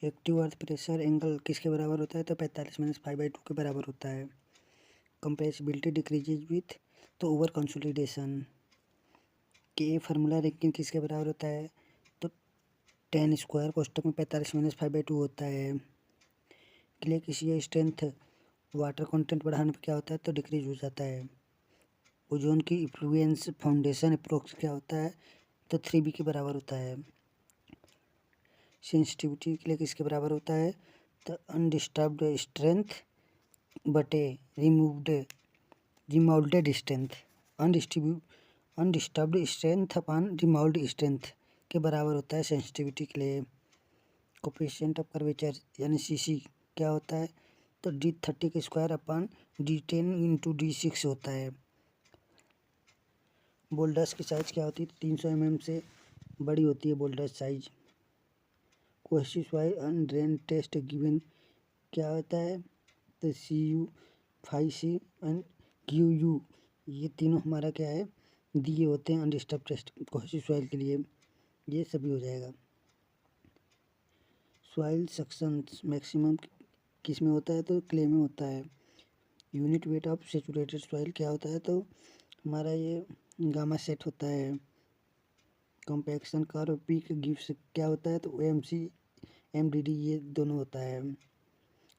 Active earth pressure angle किसके बराबर होता है? तो 45-5/2 के बराबर होता है। कंप्रेसिबिलिटी डिक्रीजेज विथ तो ओवर कंसोलिडेशन के फार्मूला लेकिन किसके बराबर होता है? तो tan स्क्वायर कोष्टक में 45-5/2 होता है। क्ले किसी स्ट्रेंथ वाटर कंटेंट बढ़ाने पर क्या होता है? तो डिक्रीज हो जाता है। ओजोन की इन्फ्लुएंस फाउंडेशन अप्रोक्स क्या होता है? तो 3b के बराबर होता है। सेंसिटिविटी के लिए किसके बराबर होता है? तो अनडिस्टर्ब्ड स्ट्रेंथ बटे remoulded strength. Undisturbed strength upon remould strength के बराबर होता है सेंसिटिविटी के लिए। कोफिशिएंट ऑफ कर्वेचर यानी सीसी क्या होता है? तो D30 के square upon D10 into D6 होता है। बोल्डर्स की साइज क्या होती है? 300 mm से बड़ी होती है बोल्डर्स साइज। कोशिश वाई अनड्रेन टेस्ट गिवन क्या होता है? तो CU 5C एंड QU ये तीनों हमारा क्या है? दिए होते हैं अनडिस्टर्ब टेस्ट कोशिश सॉइल के लिए। ये सभी हो जाएगा। सॉइल सक्शन मैक्सिमम किस में होता है? तो क्ले में होता है। Unit weight of saturated soil क्या होता है? तो हमारा ये गामा सेट होता है। कॉम्पैक्शन कर्व पीक गिव्स क्या होता है? तो OMC MDD ये दोनों होता है।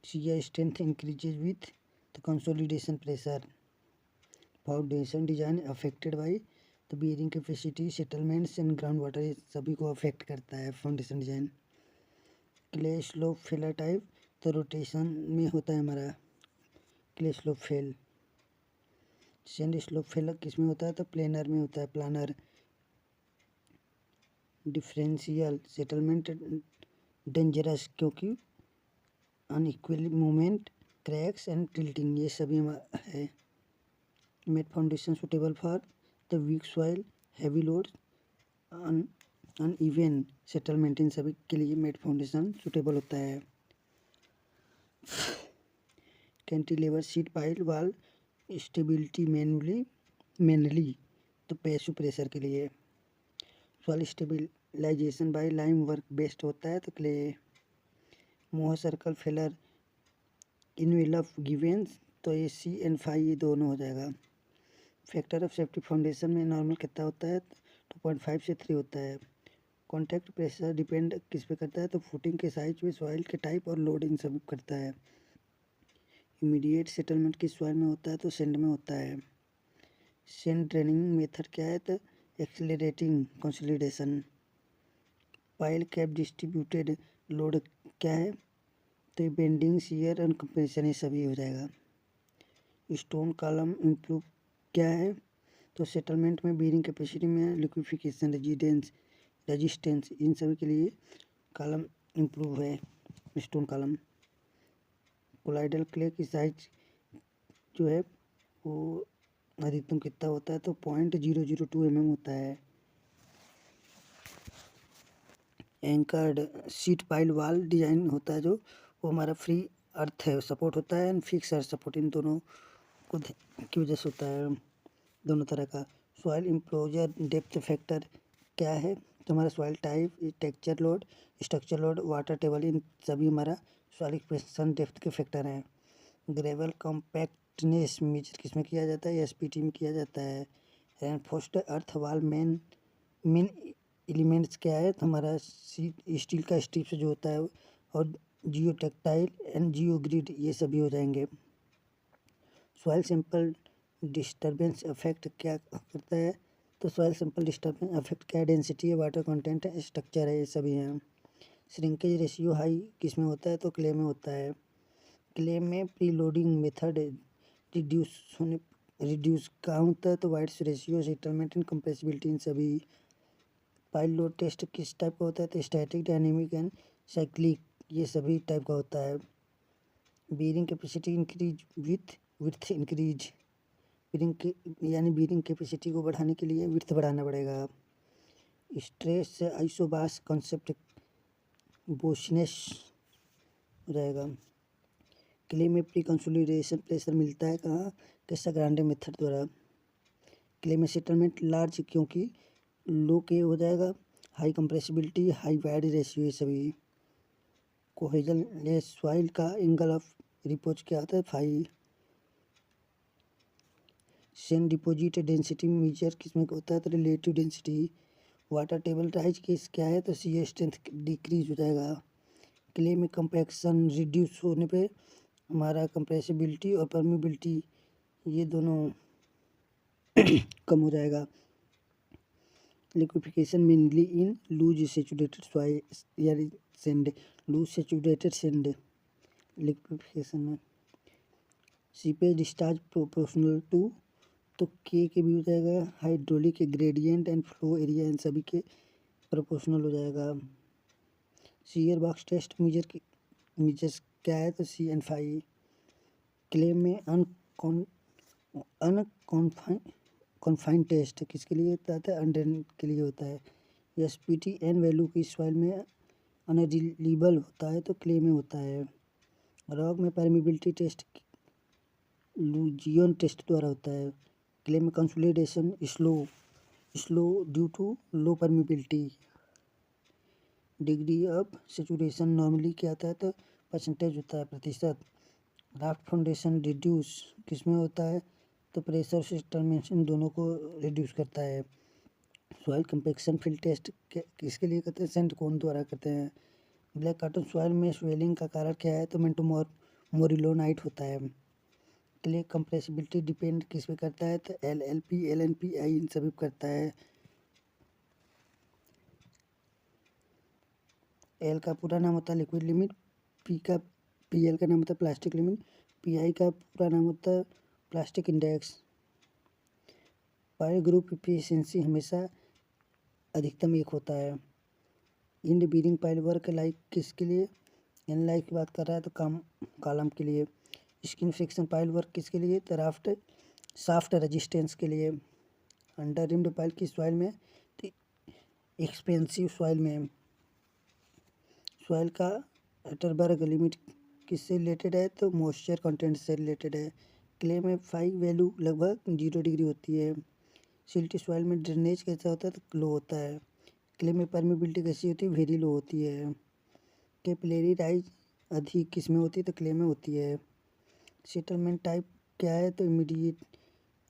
शियर स्ट्रेंथ इंक्रीजेज विथ तो consolidation pressure. Foundation design affected by तो bearing capacity settlements and ground water ये सभी को अफेक्ट करता है foundation design. Clay slope failure type तो रोटेशन में होता है हमारा clay slope fail. Sand slope fail किस में होता है? तो प्लेनर में होता है प्लानर। डिफरेंशियल सेटलमेंट डेंजरस क्योंकि unequal movement cracks and tilting ये सभी है। Mat foundation suitable for the weak soil heavy load uneven settlement इन सभी के लिए मेड फाउंडेशन सुटेबल होता है। Cantilever sheet pile wall stability mainly तो पैसिव प्रेशर के लिए। Soil stabilization by lime work best होता है तो क्ले। मोह सर्कल फेलर इनवेलप गिवेंस तो ये C and 5 ये दोनों हो जाएगा। फैक्टर ऑफ सेफ्टी फाउंडेशन में नॉर्मल कितना होता है? 2.5 से 3 होता है। कॉन्टैक्ट प्रेशर डिपेंड किस पे करता है? तो फुटिंग के साइज में सॉइल के टाइप और लोडिंग सब करता है। इमीडिएट सेटलमेंट किस सॉइल में होता है? तो सैंड में होता है। सैंड ड्रेनिंग मेथड क्या है? तो accelerating consolidation. Pile cap distributed load क्या है? तो बेंडिंग शियर और कंप्रेशन ये सभी हो जाएगा। स्टोन कॉलम इम्प्रूव क्या है? तो सेटलमेंट में बीयरिंग कैपेसिटी में लिक्विफिकेशन रेजिस्टेंस इन सभी के लिए कॉलम इम्प्रूव है स्टोन कॉलम। कोलाइडल क्ले की साइज जो है वो अधिकतम कितना होता है? तो 0.002 mm होता है। एंकर्ड सीट पाइल वाल डिजाइन होता है जो वो हमारा फ्री अर्थ है सपोर्ट होता है and fix earth support in दोनों को की वजह से होता है दोनों तरह का। सॉइल इम्प्लोजर डेप्थ फैक्टर क्या है? तो हमारा soil type texture load structure load water table इन सभी हमारा सॉइल एक्सपेंशन डेप्थ के फैक्टर हैं। ग्रेवल कॉम्पैक्टनेस मेजर किस में किया जाता है? SPT में किया जाता है। रेनफोर्स्ड अर्थ वाल मेन एलिमेंट्स क्या है? तो हमारा स्टील का स्ट्रिप्स जो होता है और जियो टेक्टाइल एंड जियो ग्रिड ये सभी हो जाएंगे। सॉइल सैंपल डिस्टर्बेंस अफेक्ट क्या करता है? तो सॉइल सैंपल डिस्टर्बेंस अफेक्ट क्या है? डेंसिटी है वाटर कंटेंट है स्ट्रक्चर है ये सभी हैं। श्रिंकेज रेशियो हाई किस में होता है? तो क्ले में होता है। क्ले में प्री लोडिंग मेथड रिड्यूस कहाँ होता है? तो voids ratio settlement and compressibility इन सभी। पाइल लोड टेस्ट किस टाइप का होता है? तो स्टैटिक डायनेमिक एंड साइक्लिक ये सभी टाइप का होता है। Bearing capacity increase with increase bearing capacity को बढ़ाने के लिए विड्थ बढ़ाना पड़ेगा। स्ट्रेस आइसोबास कॉन्सेप्ट बोशनेस हो जाएगा। क्ले में प्री कंसोलिडेशन प्रेशर मिलता है कहाँ? कैसा ग्रांडे मेथड द्वारा। क्ले में सेटलमेंट लार्ज क्योंकि लो के हो जाएगा। High compressibility high void ratio ये सभी। कोहेजन लेस सॉइल का एंगल ऑफ रिपोज क्या होता है? 5। सैंड डिपॉजिट डेंसिटी मेजर किसमें होता है? तो relative density. Water table rise case क्या है? तो सी स्ट्रेंथ डिक्रीज हो जाएगा। क्ले में कंपैक्शन रिड्यूस होने पे हमारा कंप्रेसिबिलिटी और परमेबिलिटी ये दोनों कम हो जाएगा। Liquefaction mainly in loose saturated soil या sand, loose saturated sand liquefaction में। सीपेज डिस्चार्ज प्रोपोर्शनल टू, तो के भी हो जाएगा hydraulic gradient and flow area, इन सभी के प्रोपोर्शनल हो जाएगा। सीयर बॉक्स टेस्ट मेजर्स क्या है? तो सी एंड 5। क्लेम में अनकॉन्फाइंड टेस्ट किसके लिए होता है? अनड्रेन के लिए होता है। एसपीटी एन वैल्यू की सॉइल में अनरिलीबल होता है तो क्ले में होता है। रॉक में परमिबिलिटी टेस्ट लुजियन टेस्ट द्वारा होता है। क्ले में consolidation slow due to low permeability. Degree of saturation normally क्या आता है? तो परसेंटेज होता है, प्रतिशत। राफ्ट फाउंडेशन रिड्यूस किसमें होता है? तो प्रेशर सिस्टम दोनों को रिड्यूस करता है। सॉइल कंपैक्शन फील्ड टेस्ट किसके लिए करते हैं? सेंट कोन द्वारा करते हैं। ब्लैक कार्टन सॉइल में स्वेलिंग का कारण क्या है? तो मोरिलोनाइट होता है। क्ले कंप्रेसिबिलिटी डिपेंड किस पे करता है? तो LLP LNPI इन सभी पे करता है। एल का पूरा नाम होता है लिक्विड लिमिट, PL का नाम होता है प्लास्टिक लिमिट, PI का पूरा नाम होता है plastic index. Pile group efficiency हमेशा अधिकतम 1 होता है। End bearing pile work like किसके लिए? इन लाइक की बात कर रहा है तो कॉलम के लिए। स्किन फ्रिक्शन पाइल वर्क किसके लिए? तो साफ्ट रेजिस्टेंस के लिए। अंडर रिम्ड पाइल की सॉइल में, एक्सपेंसिव सॉइल में। सॉइल का अटरबर्ग लिमिट किससे रिलेटेड है? तो मॉइस्चर कंटेंट से रिलेटेड है। क्ले में 5 वैल्यू लगभग 0 डिग्री होती है। सिल्टी सॉइल में ड्रेनेज कैसा होता है? तो लो होता है। क्ले में परमिबिलिटी कैसी होती है? वेरी लो होती है। कैपिलरी राइज अधिक किस में होती है? तो क्ले में होती है। सेटलमेंट टाइप क्या है? तो इमीडिएट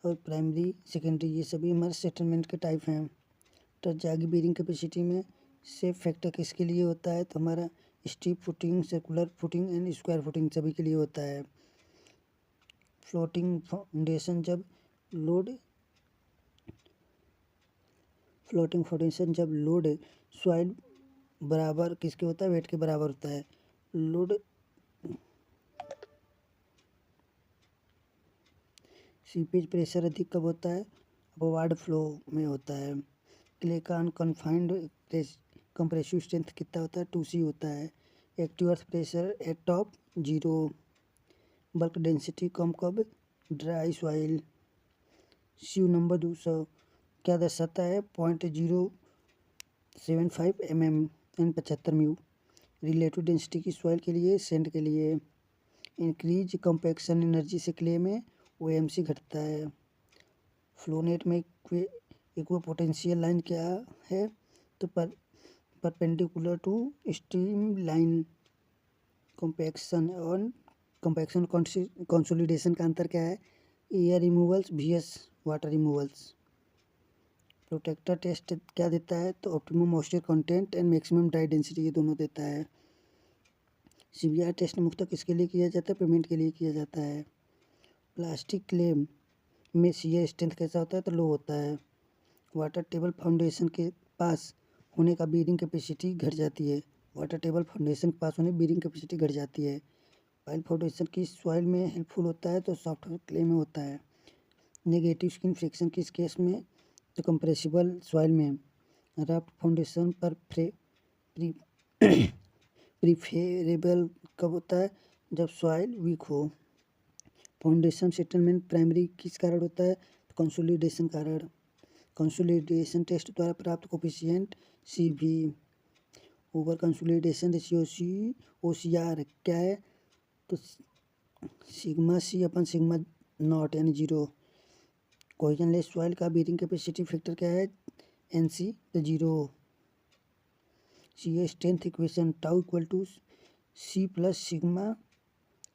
और प्राइमरी सेकेंडरी ये सभी हमारे सेटलमेंट के टाइप हैं। तो जागी बेरिंग कैपेसिटी में सेफ फैक्टर किसके लिए होता है? तो हमारा steep footing, circular footing and square footing सभी के लिए होता है। फ्लोटिंग फाउंडेशन जब लोड सॉइल बराबर किसके होता है? वेट के बराबर होता है। लोड सीपेज प्रेशर अधिक कब होता है? अपवार्ड फ्लो में होता है। क्ले का अनकन्फाइंड कंप्रेसिव स्ट्रेंथ कितना होता है? 2C होता है। Active earth pressure at top 0। Bulk density कम कब? Dry soil. सीयू नंबर 200 क्या दर्शाता है? 0.075 mm and 75 mu. Relative density की सॉइल के लिए, सैंड के लिए। इंक्रीज कंपैक्शन एनर्जी से क्ले में OMC घटता है। फ्लोनेट में इक्विपोटेंशियल लाइन क्या है? तो perpendicular to stream line. Compaction consolidation का अंतर क्या है? Air removals VS water removals. Proctor test क्या देता है? तो optimum moisture content and maximum dry density ये दोनों देता है। CBR टेस्ट मुख्यतः किसके लिए किया जाता है? पेमेंट के लिए किया जाता है। प्लास्टिक क्लेम में शियर स्ट्रेंथ कैसा होता है? तो लो होता है। वाटर टेबल फाउंडेशन के पास होने का बीरिंग कैपेसिटी घट जाती है। वाटर टेबल फाउंडेशन के पास होने बीरिंग कैपेसिटी घट जाती है। पाइल फाउंडेशन की सॉइल में हेल्पफुल होता है तो सॉफ्ट क्ले में होता है। नेगेटिव स्किन फ्रिक्शन किस केस में? तो कंप्रेसिबल सॉइल में। राफ्ट फाउंडेशन पर प्रीफरेबल कब होता है? जब सॉइल वीक हो। फाउंडेशन सेटलमेंट प्राइमरी किस कारण होता है? कंसोलिडेशन कारण। कंसोलिडेशन टेस्ट द्वारा प्राप्त coefficient CV। Over consolidation ratio OCR क्या है? तो sigma C upon sigma naught यानी 0। कोहेजन लेस सॉइल का बीरिंग कैपेसिटी फैक्टर क्या है? NC तो 0। Shear strength equation tau equal to C plus sigma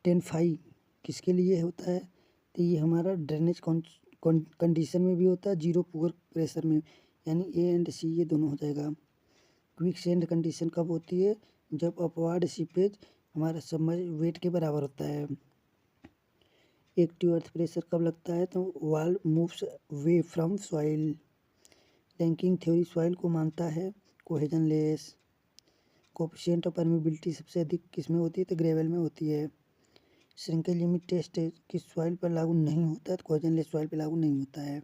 10 phi किसके लिए होता है? तो ये हमारा ड्रेनेज कंडीशन में भी होता है, जीरो पुअर प्रेशर में, यानी ए एंड सी ये दोनों हो जाएगा। क्विक सेंड कंडीशन कब होती है? जब अपवार्ड सीपेज हमारा सबमर्ज वेट के बराबर होता है। एक्टिव अर्थ प्रेशर कब लगता है? तो valve moves way from soil. Ranking theory soil को मानता है कोहेजनलेस। कोएफिशिएंट ऑफ परमेबिलिटी सबसे अधिक किस में होती है? तो ग्रेवल में होती है। श्रिंकेज लिमिट टेस्ट किस सॉइल पर लागू नहीं होता है? तो कोहेजनलेस सॉइल पर लागू नहीं होता है।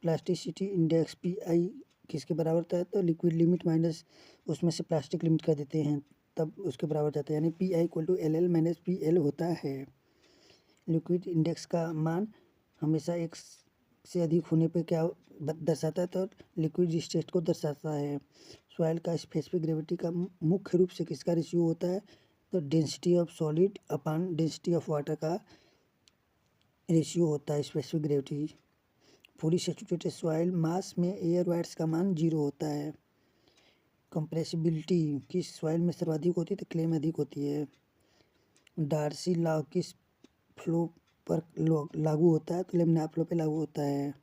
प्लास्टिसिटी इंडेक्स पीआई किसके बराबर होता है? तो लिक्विड लिमिट माइनस उसमें से प्लास्टिक लिमिट कर देते हैं तब उसके बराबर जाता है, यानी PI equal to L L minus P L होता है। लिक्विड इंडेक्स का मान हमेशा एक से अधिक होने पे क्या दर्शाता है? तो लिक्विड स्टेट को दर्शाता है। सॉइल का स्पेसिफिक ग्रेविटी का मुख्य रूप से किसका रेशियो होता है? तो density of solid upon density of water का रेशियो होता है specific gravity. Fully saturated soil मास में एयर वाट्स का मान 0 होता है। कंप्रेसिबिलिटी किस सॉइल में सर्वाधिक होती है? तो क्ले में अधिक होती है। डार्सी लॉ किस फ्लो पर लागू होता है? तो लेमिनार फ्लो पे लागू होता है।